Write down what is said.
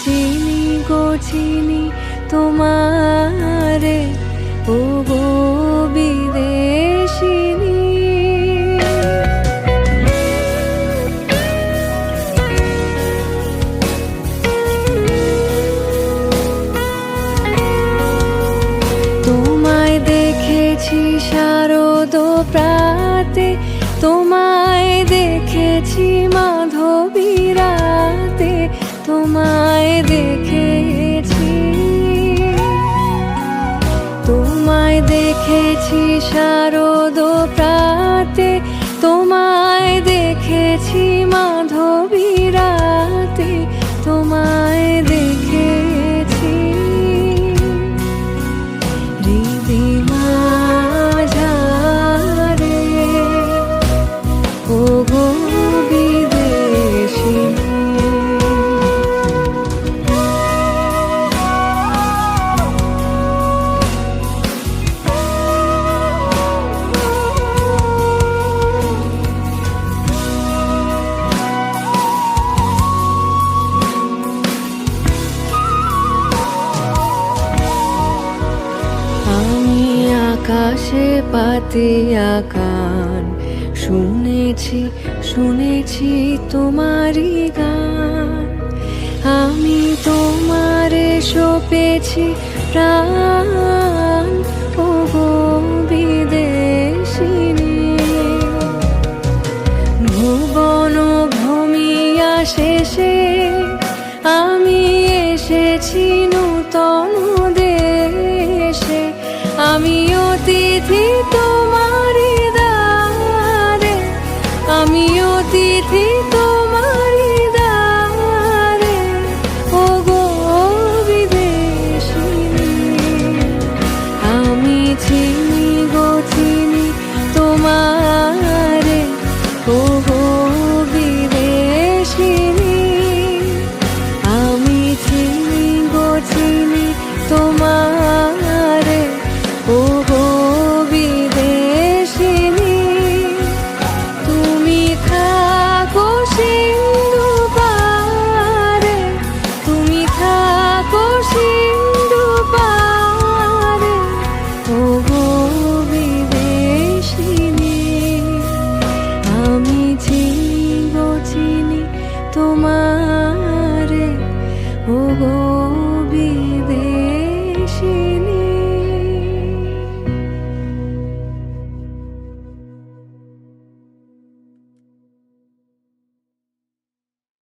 চিনি গো চিনি তোমারে, ও গো বিদেশিনী। তোমায় দেখেছি শারদ প্রাতে, তোমায় দেখেছি মাধবী রাতে, তোমায় দেখেছি, তোমায় দেখেছি শারদ প্রাতে, তোমায় দেখেছি মাধবী রাতে, তোমায় দেখেছি হৃদি মাঝারে, ও গো বিদেশিনী। আকাশে পাতিয়া গান শুনেছি, শুনেছি তোমারই গান। আমি তোমারে সপেছি প্রাণ, ও গো বিদেশিনী। ভুবন ভ্রমিয়া শেষে আমি এসেছি নূতন দেশে, আমি অতিথি তো